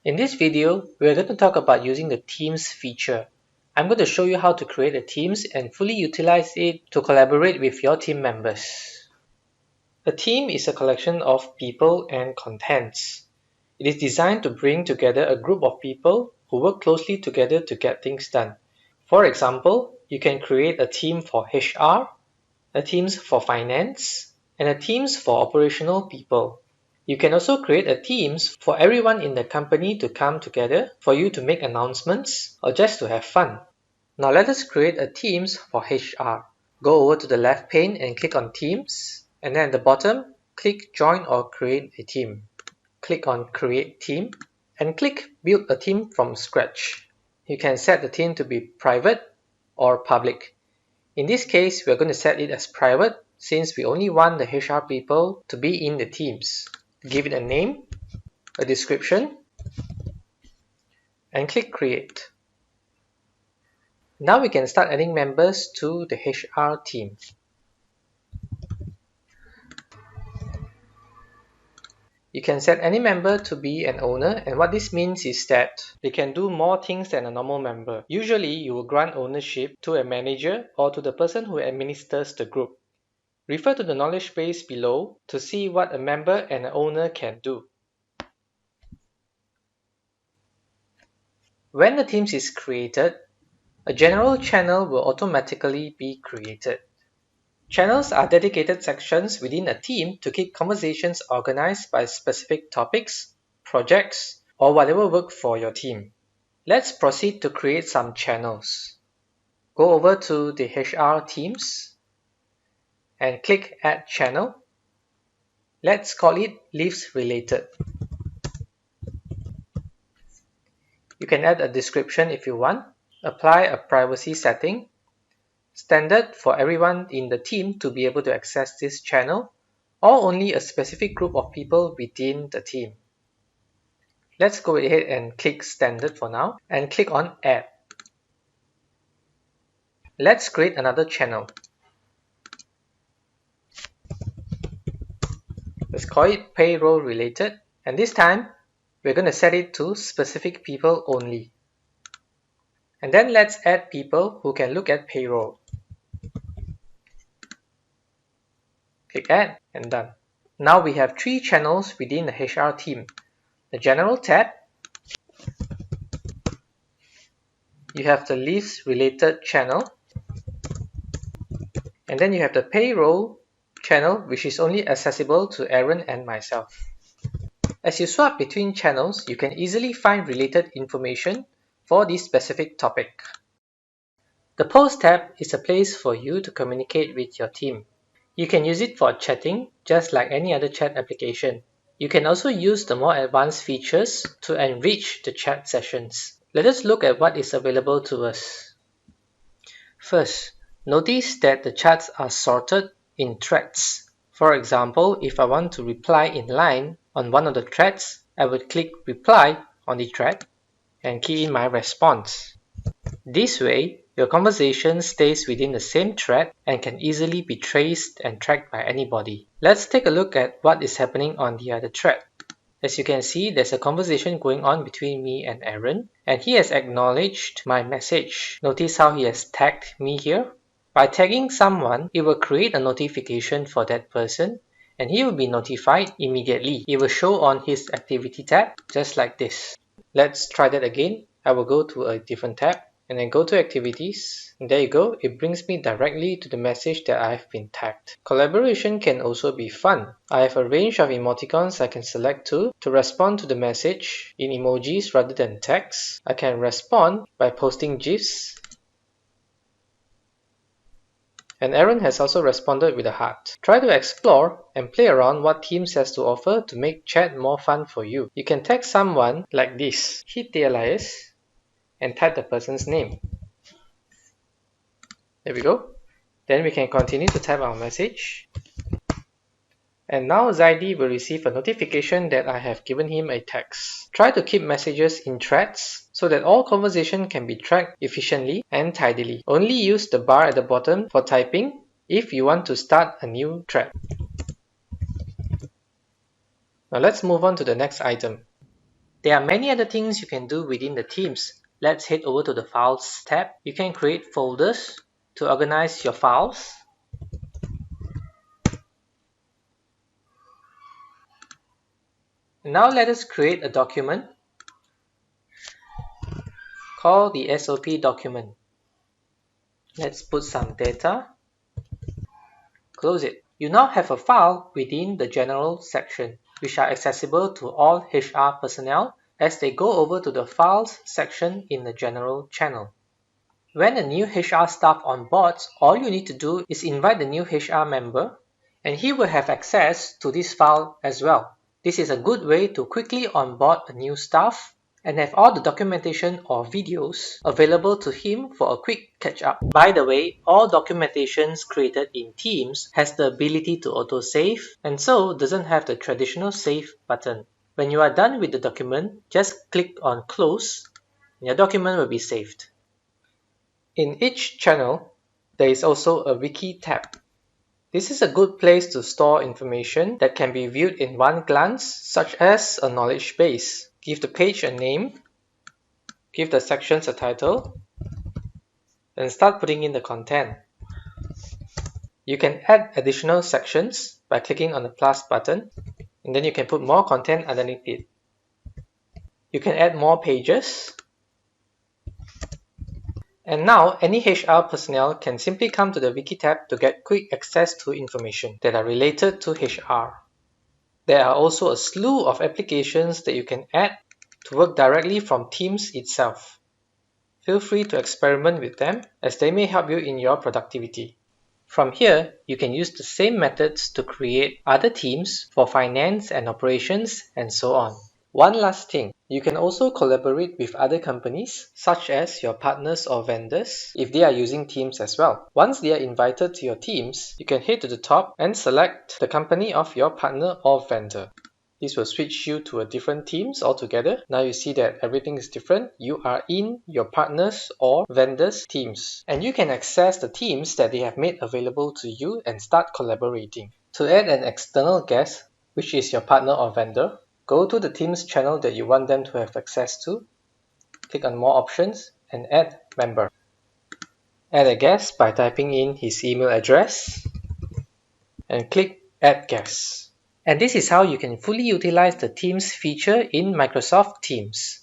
In this video, we are going to talk about using the Teams feature. I'm going to show you how to create a Teams and fully utilize it to collaborate with your team members. A team is a collection of people and contents. It is designed to bring together a group of people who work closely together to get things done. For example, you can create a team for HR, a teams for finance, and a teams for operational people. You can also create a Teams for everyone in the company to come together for you to make announcements or just to have fun. Now let us create a Teams for HR. Go over to the left pane and click on Teams, and then at the bottom, click Join or Create a Team. Click on Create Team and click Build a Team from Scratch. You can set the team to be private or public. In this case, we are going to set it as private since we only want the HR people to be in the Teams. Give it a name, a description, and click Create. Now we can start adding members to the HR team. You can set any member to be an owner, and what this means is that they can do more things than a normal member. Usually, you will grant ownership to a manager or to the person who administers the group. Refer to the knowledge base below to see what a member and an owner can do. When the Teams is created, a general channel will automatically be created. Channels are dedicated sections within a team to keep conversations organized by specific topics, projects, or whatever work for your team. Let's proceed to create some channels. Go over to the HR Teams and click Add Channel. Let's call it Leaves Related. You can add a description if you want, apply a privacy setting, standard for everyone in the team to be able to access this channel, or only a specific group of people within the team. Let's go ahead and click standard for now and click on add. Let's create another channel. Let's call it payroll related, and this time we're going to set it to specific people only. And then let's add people who can look at payroll. Click add and done. Now we have 3 channels within the HR team. The general tab, you have the leaves related channel, and then you have the payroll channel, which is only accessible to Aaron and myself. As you swap between channels, you can easily find related information for this specific topic. The Post tab is a place for you to communicate with your team. You can use it for chatting, just like any other chat application. You can also use the more advanced features to enrich the chat sessions. Let us look at what is available to us. First, notice that the chats are sorted in threads. For example, if I want to reply in line on one of the threads, I would click Reply on the thread and key in my response. This way, your conversation stays within the same thread and can easily be traced and tracked by anybody. Let's take a look at what is happening on the other thread. As you can see, there's a conversation going on between me and Aaron, and he has acknowledged my message. Notice how he has tagged me here. By tagging someone, it will create a notification for that person, and he will be notified immediately. It will show on his activity tab, just like this. Let's try that again. I will go to a different tab and then go to activities. And there you go, it brings me directly to the message that I have been tagged. Collaboration can also be fun. I have a range of emoticons I can select to respond to the message in emojis rather than text. I can respond by posting GIFs. And Aaron has also responded with a heart. Try to explore and play around what Teams has to offer to make chat more fun for you. You can tag someone like this. Hit the alias and type the person's name. There we go. Then we can continue to type our message. And now Zaidi will receive a notification that I have given him a text. Try to keep messages in threads so that all conversation can be tracked efficiently and tidily. Only use the bar at the bottom for typing if you want to start a new thread. Now let's move on to the next item. There are many other things you can do within the Teams. Let's head over to the Files tab. You can create folders to organize your files. Now let us create a document called the SOP document. Let's put some data. Close it. You now have a file within the General section, which are accessible to all HR personnel as they go over to the Files section in the General channel. When a new HR staff onboards, all you need to do is invite the new HR member, and he will have access to this file as well. This is a good way to quickly onboard a new staff and have all the documentation or videos available to him for a quick catch-up. By the way, all documentations created in Teams has the ability to autosave and so doesn't have the traditional save button. When you are done with the document, just click on close and your document will be saved. In each channel, there is also a Wiki tab. This is a good place to store information that can be viewed in one glance, such as a knowledge base. Give the page a name, give the sections a title, then start putting in the content. You can add additional sections by clicking on the plus button, and then you can put more content underneath it. You can add more pages. And now, any HR personnel can simply come to the Wiki tab to get quick access to information that are related to HR. There are also a slew of applications that you can add to work directly from Teams itself. Feel free to experiment with them as they may help you in your productivity. From here, you can use the same methods to create other teams for finance and operations and so on. One last thing, you can also collaborate with other companies such as your partners or vendors if they are using Teams as well. Once they are invited to your Teams, you can head to the top and select the company of your partner or vendor. This will switch you to a different Teams altogether. Now you see that everything is different. You are in your partners or vendors Teams, and you can access the teams that they have made available to you and start collaborating. To add an external guest, which is your partner or vendor, go to the Teams channel that you want them to have access to, click on More Options, and Add Member. Add a guest by typing in his email address, and click Add Guest. And this is how you can fully utilize the Teams feature in Microsoft Teams.